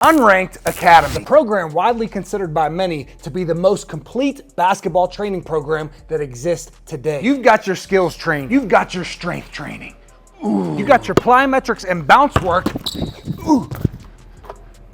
Unranked Academy, the program widely considered by many to be the most complete basketball training program that exists today. You've got your skills training, you've got your strength training, you got your plyometrics and bounce work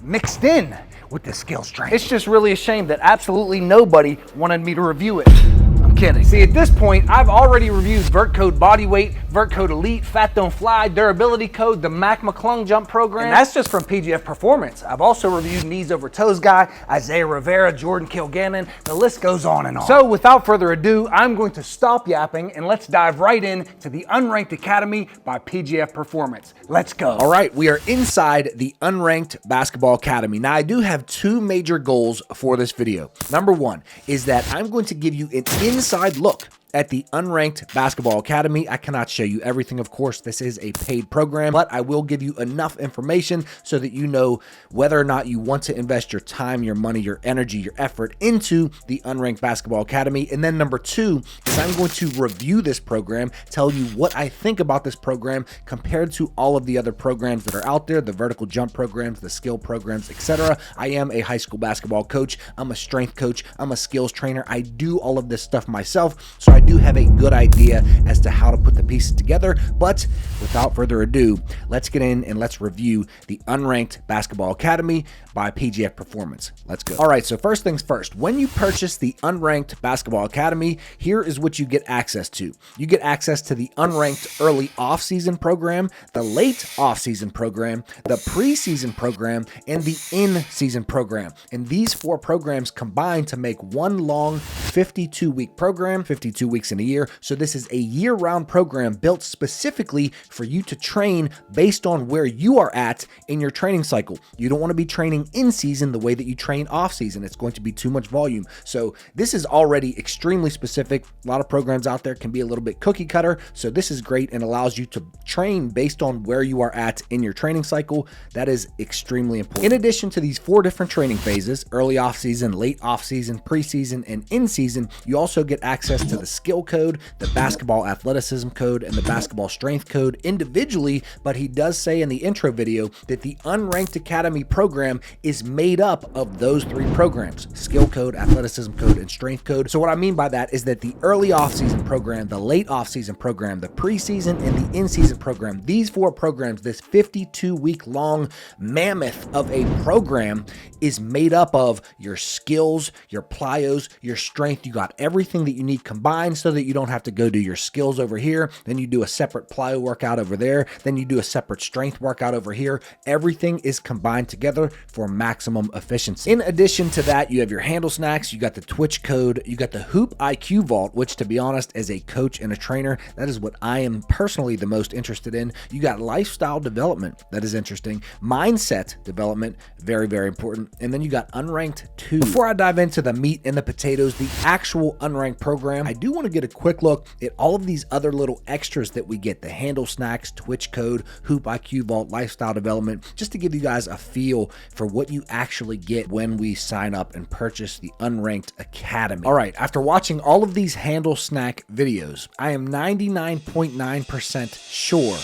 mixed in with the skills training. It's just really a shame that absolutely nobody wanted me to review it. I'm kidding. See, at this point, I've already reviewed Vert Code Bodyweight, Vert Code Elite, Fat Don't Fly, Durability Code, the Mac McClung Jump Program, and that's just from PJF Performance. I've also reviewed Knees Over Toes Guy, Isaiah Rivera, Jordan Kilgannon, the list goes on and on. So without further ado, I'm going to stop yapping and let's dive right in to the Unranked Academy by PJF Performance. Let's go. All right, we are inside the Unranked Basketball Academy. Now, I do have two major goals for this video. Number one is that I'm going to give you an inside look at the Unranked Basketball Academy. I cannot show you everything, of course. This is a paid program, but I will give you enough information so that you know whether or not you want to invest your time, your money, your energy, your effort into the Unranked Basketball Academy. And then number two is I'm going to review this program, tell you what I think about this program compared to all of the other programs that are out there, the vertical jump programs, the skill programs, etc. I am a high school basketball coach. I'm a strength coach. I'm a skills trainer. I do all of this stuff myself, so I do have a good idea as to how to put the pieces together. But without further ado, let's get in and let's review the Unranked Basketball Academy by PJF Performance. Let's go. All right, so first things first, when you purchase the Unranked Basketball Academy, here is what you get access to. You get access to the Unranked Early Off-Season program, the Late Off-Season program, the Preseason program, and the In-Season program. And these four programs combine to make one long 52-week program, 52 weeks in a year. So this is a year-round program built specifically for you to train based on where you are at in your training cycle. You don't want to be training in season the way that you train off season. It's going to be too much volume. So this is already extremely specific. A lot of programs out there can be a little bit cookie cutter. So this is great and allows you to train based on where you are at in your training cycle. That is extremely important. In addition to these four different training phases, early off season, late off season, preseason, and in season, you also get access to the skill code, the basketball athleticism code, and the basketball strength code individually. But he does say in the intro video that the Unranked Academy program is made up of those three programs: skill code, athleticism code, and strength code. So what I mean by that is that the early off-season program, the late off-season program, the preseason, and the in-season program, these four programs, this 52-week long mammoth of a program, is made up of your skills, your plyos, your strength. You got everything that you need combined so that you don't have to go do your skills over here, then you do a separate plyo workout over there, then you do a separate strength workout over here. Everything is combined together for maximum efficiency. In addition to that, you have your handle snacks, you got the Twitch code, you got the Hoop IQ Vault, which, to be honest, as a coach and a trainer, that is what I am personally the most interested in. You got lifestyle development, that is interesting. Mindset development, very, very important. And then you got Unranked 2. Before I dive into the meat and the potatoes, the actual Unranked program, I do want to get a quick look at all of these other little extras that we get: the handle snacks, Twitch code, Hoop IQ Vault, lifestyle development, just to give you guys a feel for what you actually get when we sign up and purchase the Unranked Academy. All right, after watching all of these handle snack videos, I am 99.9% sure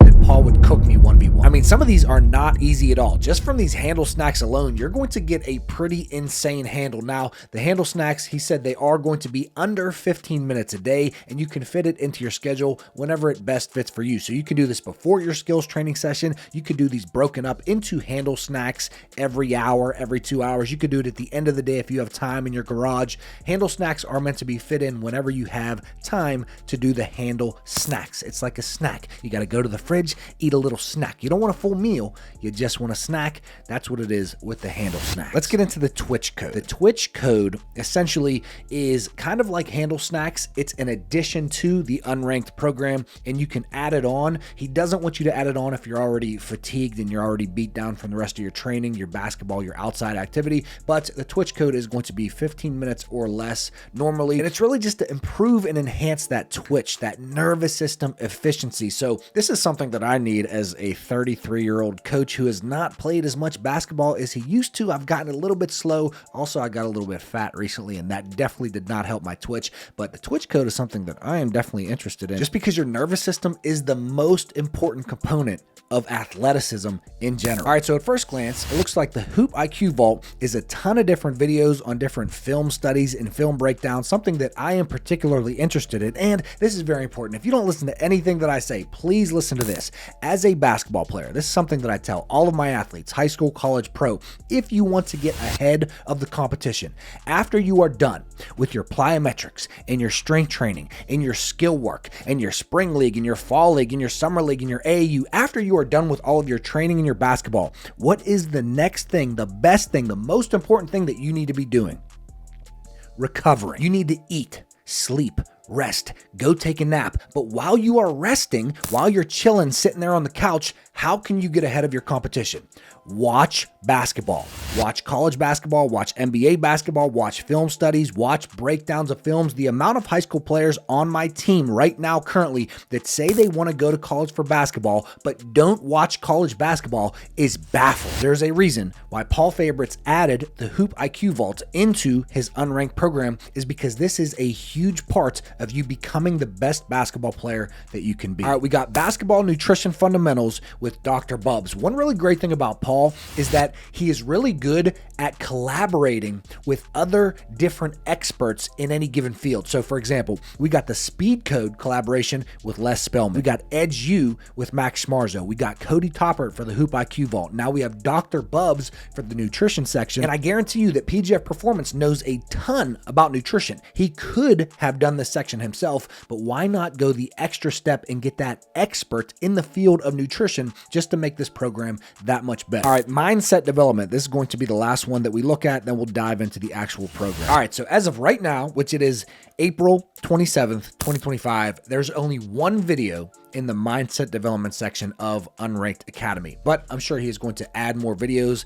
that Paul would cook me 1v1. I mean, some of these are not easy at all. Just from these handle snacks alone, you're going to get a pretty insane handle. Now, the handle snacks, he said they are going to be under 15 minutes a day, and you can fit it into your schedule whenever it best fits for you. So you can do this before your skills training session. You could do these broken up into handle snacks every hour, every 2 hours. You could do it at the end of the day if you have time in your garage. Handle snacks are meant to be fit in whenever you have time to do the handle snacks. It's like a snack. You got to go to the fridge, eat a little snack. You don't want a full meal, you just want a snack. That's what it is with the handle snack. Let's get into the Twitch code. The Twitch code essentially is kind of like handle snacks. It's an addition to the Unranked program, and you can add it on. He doesn't want you to add it on if you're already fatigued and you're already beat down from the rest of your training, your basketball, your outside activity. But the Twitch code is going to be 15 minutes or less normally, and it's really just to improve and enhance that twitch, that nervous system efficiency. So this is something that I need as a 33-year-old coach who has not played as much basketball as he used to. I've gotten a little bit slow. Also, I got a little bit fat recently, and that definitely did not help my twitch. But the twitch code is something that I am definitely interested in, just because your nervous system is the most important component of athleticism in general. All right, so at first glance, it looks like the Hoop IQ Vault is a ton of different videos on different film studies and film breakdowns, something that I am particularly interested in. And this is very important. If you don't listen to anything that I say, please listen to this. As a basketball player, this is something that I tell all of my athletes, high school, college, pro, if you want to get ahead of the competition, after you are done with your plyometrics and your strength training and your skill work and your spring league and your fall league and your summer league and your AAU, after you are done with all of your training and your basketball, what is the next thing, the best thing, the most important thing that you need to be doing? Recovering. You need to eat, sleep, rest, go take a nap. But while you are resting, while you're chilling, sitting there on the couch, how can you get ahead of your competition? Watch basketball. Watch college basketball, watch NBA basketball, watch film studies, watch breakdowns of films. The amount of high school players on my team right now currently that say they want to go to college for basketball but don't watch college basketball is baffling. There's a reason why Paul Fabritz added the Hoop IQ Vault into his unranked program, is because this is a huge part of you becoming the best basketball player that you can be. All right, we got basketball nutrition fundamentals with Dr. Bubbs. One really great thing about Paul is that he is really good at collaborating with other different experts in any given field. So for example, we got the Speed Code collaboration with Les Spellman. We got Edge U with Max Schmarzo. We got Cody Toppert for the Hoop IQ Vault. Now we have Dr. Bubbs for the nutrition section. And I guarantee you that PJF Performance knows a ton about nutrition. He could have done this section himself, but why not go the extra step and get that expert in the field of nutrition just to make this program that much better? All right, mindset development. This is going to be the last one that we look at, then we'll dive into the actual program. All right, so as of right now, which it is April 27th, 2025, there's only one video in the mindset development section of Unranked Academy, but I'm sure he is going to add more videos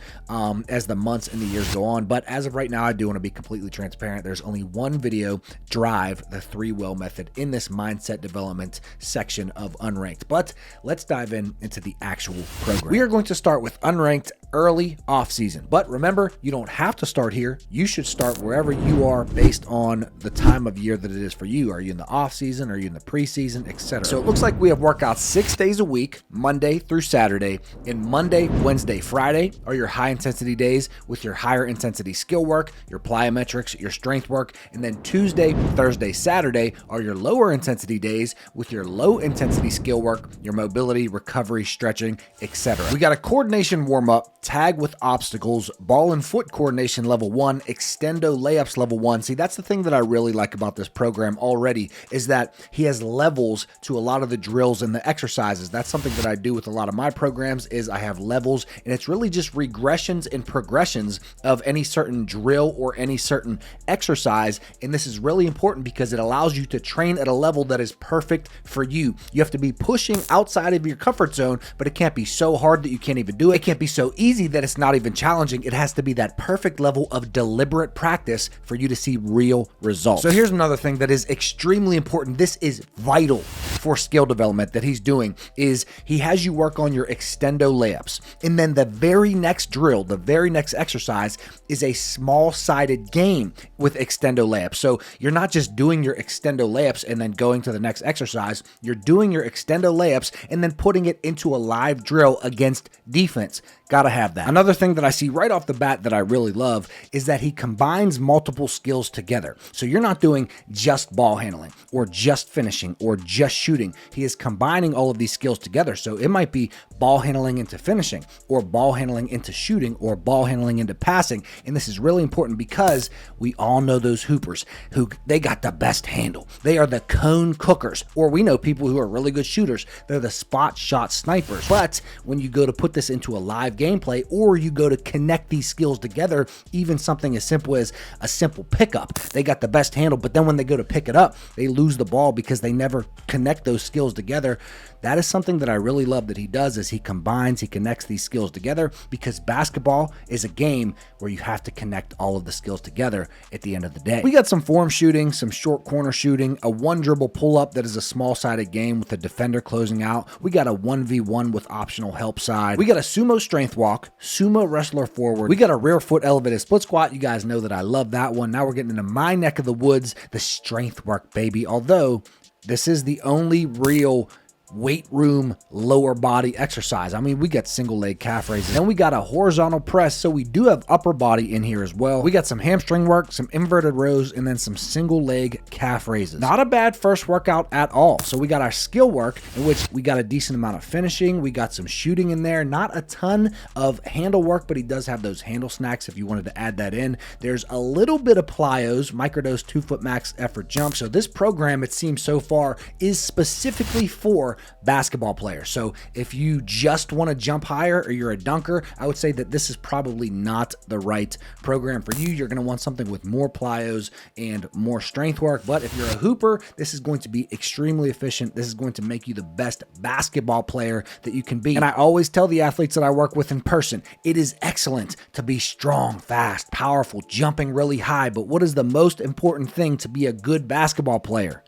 as the months and the years go on. But as of right now, I do want to be completely transparent. There's only one video, Drive the 3-Well method, in this mindset development section of Unranked. But let's dive into the actual program. We are going to start with Unranked early off season, but remember, you don't have to start here. You should start wherever you are based on the time of year that it is for you. Are you in the off season? Are you in the preseason, etc.? So it looks like we have workouts 6 days a week, Monday through Saturday, and Monday, Wednesday, Friday are your high intensity days with your higher intensity skill work, your plyometrics, your strength work, and then Tuesday, Thursday, Saturday are your lower intensity days with your low intensity skill work, your mobility, recovery, stretching, etc. We got a coordination warm up, tag with obstacles, ball and foot coordination level 1, extendo layups level 1. See, that's the thing that I really like about this program already, is that he has levels to a lot of the drills and the exercises. That's something that I do with a lot of my programs, is I have levels, and it's really just regressions and progressions of any certain drill or any certain exercise. And this is really important because it allows you to train at a level that is perfect for you. You have to be pushing outside of your comfort zone, but it can't be so hard that you can't even do it. It can't be so easy that it's not even challenging. It has to be that perfect level of deliberate practice for you to see real results. So here's another thing that is extremely important. This is vital for skill development that he's doing, is he has you work on your extendo layups. And then the very next drill, the very next exercise is a small-sided game with extendo layups. So you're not just doing your extendo layups and then going to the next exercise. You're doing your extendo layups and then putting it into a live drill against defense. Gotta have that. Another thing that I see right off the bat that I really love is that he combines multiple skills together. So you're not doing just ball handling or just finishing or just shooting. He is combining all of these skills together. So it might be ball handling into finishing, or ball handling into shooting, or ball handling into passing. And this is really important because we all know those hoopers who they got the best handle. They are the cone cookers, or we know people who are really good shooters. They're the spot shot snipers. But when you go to put this into a live gameplay, play, or you go to connect these skills together, even something as simple as a simple pickup. They got the best handle, but then when they go to pick it up, they lose the ball because they never connect those skills together. That is something that I really love that he does, is he combines, he connects these skills together, because basketball is a game where you have to connect all of the skills together at the end of the day. We got some form shooting, some short corner shooting, a one dribble pull-up that is a small-sided game with the defender closing out. We got a 1v1 with optional help side. We got a sumo strength walk, sumo wrestler forward. We got a rear foot elevated split squat. You guys know that I love that one. Now we're getting into my neck of the woods, the strength work, baby. Although this is the only real weight room lower body exercise. I mean, we got single leg calf raises, and we got a horizontal press, so we do have upper body in here as well. We got some hamstring work, some inverted rows, and then some single leg calf raises. Not a bad first workout at all. So we got our skill work, in which we got a decent amount of finishing. We got some shooting in there, not a ton of handle work, but he does have those handle snacks if you wanted to add that in. There's a little bit of plyos, microdose 2 foot max effort jump. So this program, it seems so far, is specifically for basketball players. So if you just want to jump higher, or you're a dunker, I would say that this is probably not the right program for you. You're going to want something with more plyos and more strength work. But if you're a hooper, this is going to be extremely efficient. This is going to make you the best basketball player that you can be. And I always tell the athletes that I work with in person, it is excellent to be strong, fast, powerful, jumping really high. But what is the most important thing to be a good basketball player?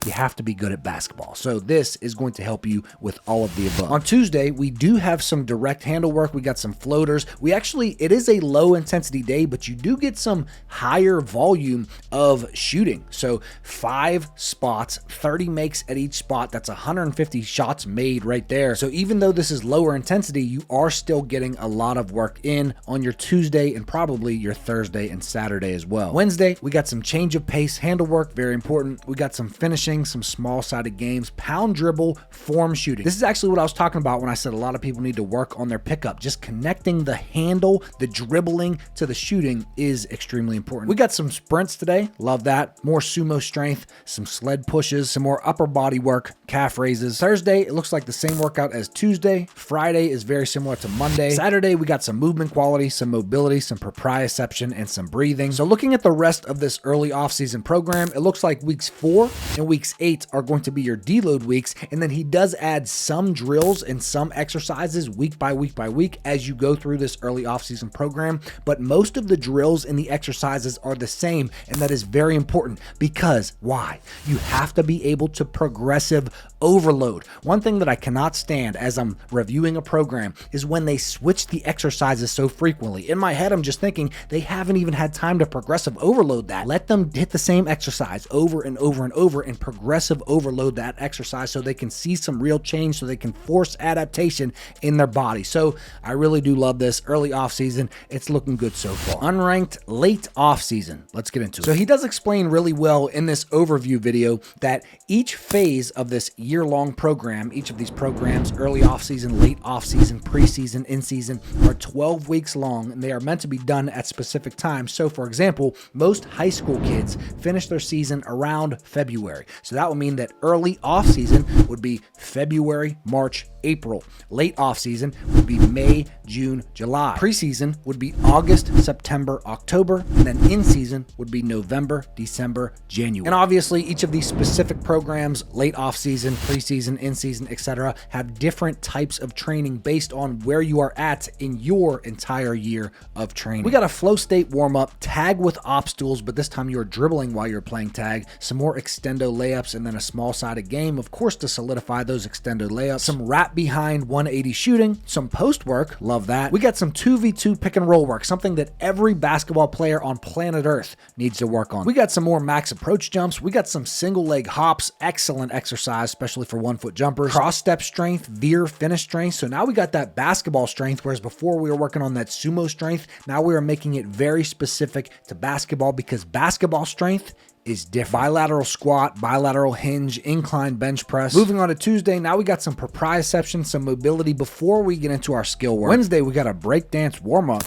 You have to be good at basketball. So this is going to help you with all of the above. On Tuesday, we do have some direct handle work. We got some floaters. It is a low intensity day, but you do get some higher volume of shooting. So 5 spots, 30 makes at each spot. That's 150 shots made right there. So even though this is lower intensity, you are still getting a lot of work in on your Tuesday and probably your Thursday and Saturday as well. Wednesday, we got some change of pace handle work, very important. We got some finishing, some small-sided games, pound dribble, form shooting. This is actually what I was talking about when I said a lot of people need to work on their pickup. Just connecting the handle, the dribbling to the shooting is extremely important. We got some sprints today. Love that. More sumo strength, some sled pushes, some more upper body work, calf raises. Thursday, it looks like the same workout as Tuesday. Friday is very similar to Monday. Saturday, we got some movement quality, some mobility, some proprioception, and some breathing. So looking at the rest of this early off-season program, it looks like weeks 4 and weeks 8 are going to be your deload weeks, and then he does add some drills and some exercises week by week as you go through this early off-season program. But most of the drills and the exercises are the same, and that is very important because why? You have to be able to progressive overload. One thing that I cannot stand as I'm reviewing a program is when they switch the exercises so frequently. In my head, I'm just thinking they haven't even had time to progressive overload that. Let them hit the same exercise over and over and over and progressive overload that exercise so they can see some real change, so they can force adaptation in their body. So I really do love this early off season. It's looking good so far. Unranked late off season. Let's get into it. So he does explain really well in this overview video that each phase of this year-long program, each of these programs, early off season, late off season, preseason, in season, are 12 weeks long, and they are meant to be done at specific times. So for example, most high school kids finish their season around February. So that would mean that early off season would be February, March, April. Late off season would be May, June, July. Preseason would be August, September, October, and then in season would be November, December, January. And obviously each of these specific programs, late off season, preseason, in season, etc., have different types of training based on where you are at in your entire year of training. We got a flow state warm up, tag with obstacles, but this time you're dribbling while you're playing tag, some more extendo layups, and then a small sided game, of course, to solidify those extendo layups, some wrap behind 180 shooting, some post work, love that. We got some 2v2 pick and roll work, something that every basketball player on planet Earth needs to work on. We got some more max approach jumps. We got some single leg hops, excellent exercise, especially for 1 foot jumpers, cross step strength, veer finish strength. So now we got that basketball strength, whereas before we were working on that sumo strength. Now we are making it very specific to basketball because basketball strength is different. Bilateral squat, bilateral hinge, incline bench press. Moving on to Tuesday, now we got some proprioception, some mobility before we get into our skill work. Wednesday, we got a breakdance warm-up,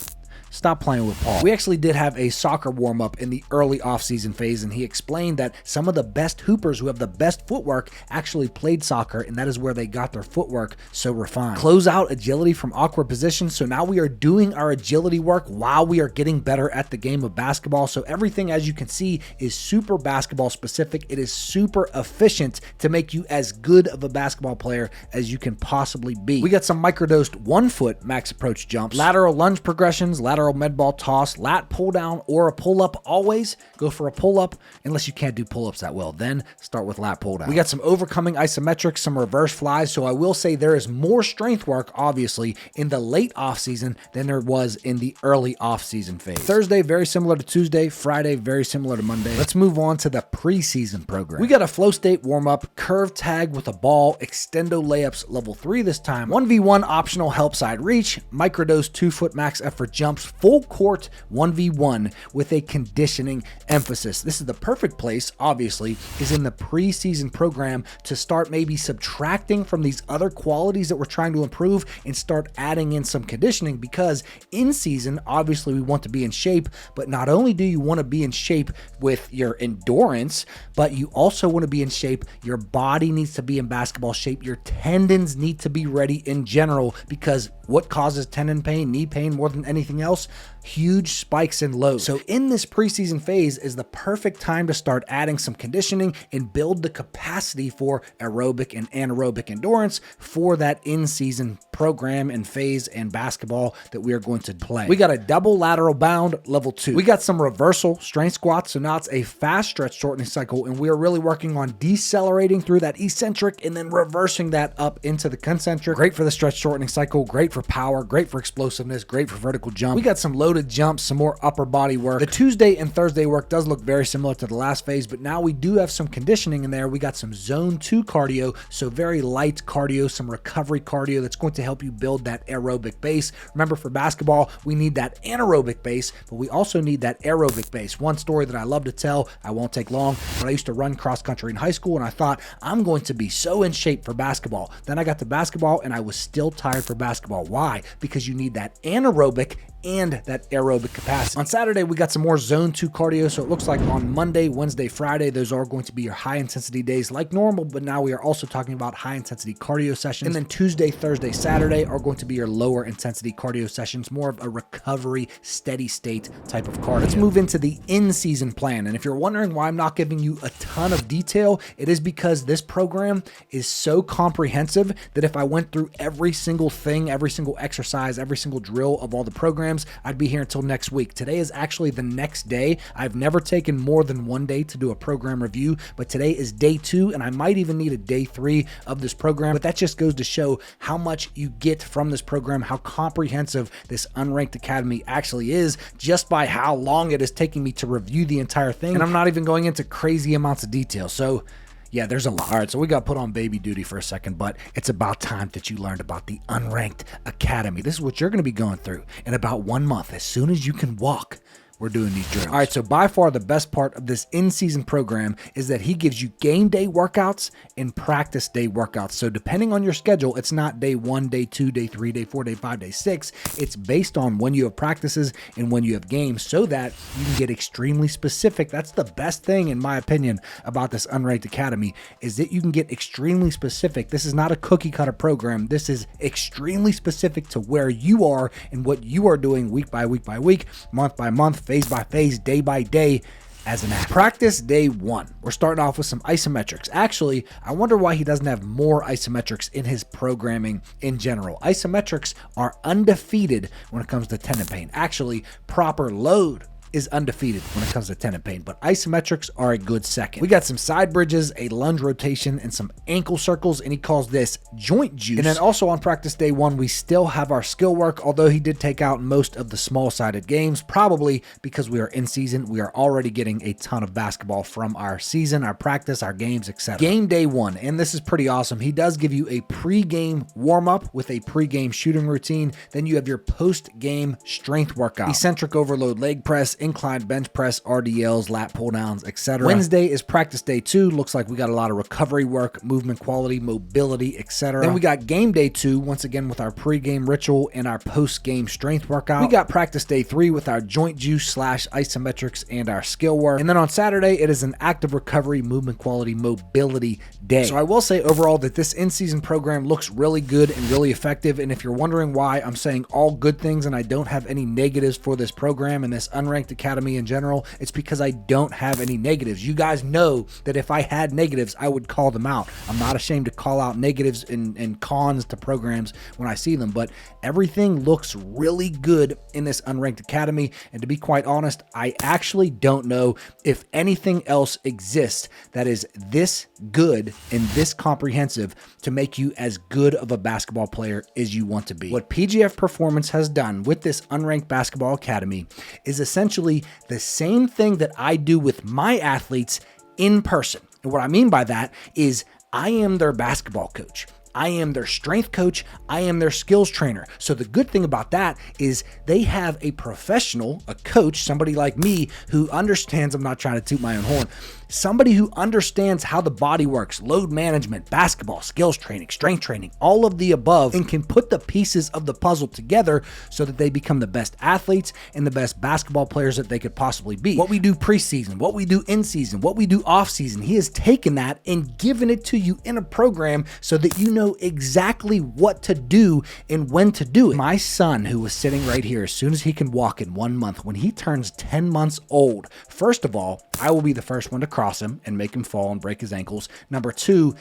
stop playing with Paul. We actually did have a soccer warm-up in the early off-season phase, and he explained that some of the best hoopers who have the best footwork actually played soccer, and that is where they got their footwork so refined. Close out agility from awkward positions. So now we are doing our agility work while we are getting better at the game of basketball. So everything, as you can see, is super basketball specific. It is super efficient to make you as good of a basketball player as you can possibly be. We got some microdosed 1 foot max approach jumps, lateral lunge progressions, lateral med ball toss, lat pull down, or a pull up. Always go for a pull up unless you can't do pull ups that well. Then start with lat pull down. We got some overcoming isometrics, some reverse flies. So I will say there is more strength work, obviously, in the late off season than there was in the early off season phase. Thursday, very similar to Tuesday. Friday, very similar to Monday. Let's move on to the preseason program. We got a flow state warm up, curve tag with a ball, extendo layups level 3 this time, 1v1 optional help side reach, microdose 2 foot max effort jumps, full court 1v1 with a conditioning emphasis. This is the perfect place, obviously, is in the preseason program to start maybe subtracting from these other qualities that we're trying to improve and start adding in some conditioning, because in season, obviously we want to be in shape, but not only do you want to be in shape with your endurance, but you also want to be in shape. Your body needs to be in basketball shape. Your tendons need to be ready in general, because what causes tendon pain, knee pain more than anything else? Huge spikes in load. So in this preseason phase is the perfect time to start adding some conditioning and build the capacity for aerobic and anaerobic endurance for that in-season program and phase and basketball that we are going to play. We got a double lateral bound level 2. We got some reversal strength squats. So now it's a fast stretch shortening cycle, and we are really working on decelerating through that eccentric and then reversing that up into the concentric. Great for the stretch shortening cycle, great for power, great for explosiveness, great for vertical jump. We got some loaded jumps, some more upper body work. The Tuesday and Thursday work does look very similar to the last phase, but now we do have some conditioning in there. We got some zone 2 cardio, so very light cardio, some recovery cardio that's going to help you build that aerobic base. Remember, for basketball, we need that anaerobic base, but we also need that aerobic base. One story that I love to tell, I won't take long, but I used to run cross country in high school, and I thought I'm going to be so in shape for basketball. Then I got to basketball and I was still tired for basketball. Why? Because you need that anaerobic and that aerobic capacity. On Saturday, we got some more zone 2 cardio. So it looks like on Monday, Wednesday, Friday, those are going to be your high intensity days like normal, but now we are also talking about high intensity cardio sessions. And then Tuesday, Thursday, Saturday are going to be your lower intensity cardio sessions, more of a recovery, steady state type of cardio. Let's move into the in-season plan. And if you're wondering why I'm not giving you a ton of detail, it is because this program is so comprehensive that if I went through every single thing, every single exercise, every single drill of all the programs, I'd be here until next week. Today is actually the next day. I've never taken more than one day to do a program review, but today is day 2, and I might even need a day 3 of this program. But that just goes to show how much you get from this program, how comprehensive this Unranked Academy actually is, just by how long it is taking me to review the entire thing. And I'm not even going into crazy amounts of detail. So yeah, there's a lot. All right, so we got put on baby duty for a second, but it's about time that you learned about the Unranked Academy. This is what you're going to be going through in about 1 month. As soon as you can walk, we're doing these drills. All right, so by far the best part of this in-season program is that he gives you game day workouts and practice day workouts. So depending on your schedule, it's not day 1, day 2, day 3, day 4, day 5, day 6. It's based on when you have practices and when you have games, so that you can get extremely specific. That's the best thing, in my opinion, about this Unranked Academy, is that you can get extremely specific. This is not a cookie cutter program. This is extremely specific to where you are and what you are doing week by week by week, month by month, phase by phase, day by day, as an athlete. Practice day 1. We're starting off with some isometrics. Actually, I wonder why he doesn't have more isometrics in his programming in general. Isometrics are undefeated when it comes to tendon pain. Actually, proper load is undefeated when it comes to tendon pain, but isometrics are a good second. We got some side bridges, a lunge rotation, and some ankle circles, and he calls this joint juice. And then also on practice day 1, we still have our skill work, although he did take out most of the small-sided games, probably because we are in season. We are already getting a ton of basketball from our season, our practice, our games, etc. Game day 1, and this is pretty awesome. He does give you a pre-game warm-up with a pre-game shooting routine. Then you have your post-game strength workout, eccentric overload leg press, incline bench press, RDLs, lat pull downs, etc. Wednesday is practice day 2. Looks like we got a lot of recovery work, movement quality, mobility, etc. Then we got game day 2, once again with our pre-game ritual and our post-game strength workout. We got practice day 3 with our joint juice / isometrics and our skill work. And then on Saturday, it is an active recovery, movement quality, mobility day. So I will say overall that this in-season program looks really good and really effective. And if you're wondering why I'm saying all good things and I don't have any negatives for this program and this Unranked Academy in general, it's because I don't have any negatives. You guys know that if I had negatives, I would call them out. I'm not ashamed to call out negatives and cons to programs when I see them, but everything looks really good in this Unranked Academy. And to be quite honest, I actually don't know if anything else exists that is this good and this comprehensive to make you as good of a basketball player as you want to be. What PJF Performance has done with this Unranked Basketball Academy is essentially the same thing that I do with my athletes in person. And what I mean by that is I am their basketball coach. I am their strength coach. I am their skills trainer. So the good thing about that is they have a professional, a coach, somebody like me who understands, I'm not trying to toot my own horn, somebody who understands how the body works, load management, basketball, skills training, strength training, all of the above, and can put the pieces of the puzzle together so that they become the best athletes and the best basketball players that they could possibly be. What we do preseason, what we do in season, what we do off season, he has taken that and given it to you in a program so that you know exactly what to do and when to do it. My son, who was sitting right here, as soon as he can walk in 1 month, when he turns 10 months old, first of all, I will be the first one to cross him and make him fall and break his ankles. Number 2,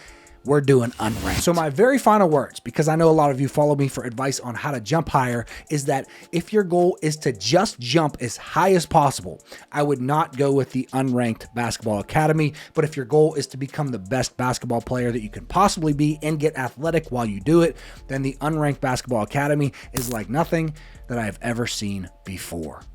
we're doing unranked. So my very final words, because I know a lot of you follow me for advice on how to jump higher, is that if your goal is to just jump as high as possible, I would not go with the Unranked Basketball Academy. But if your goal is to become the best basketball player that you can possibly be and get athletic while you do it, then the Unranked Basketball Academy is like nothing that I have ever seen before.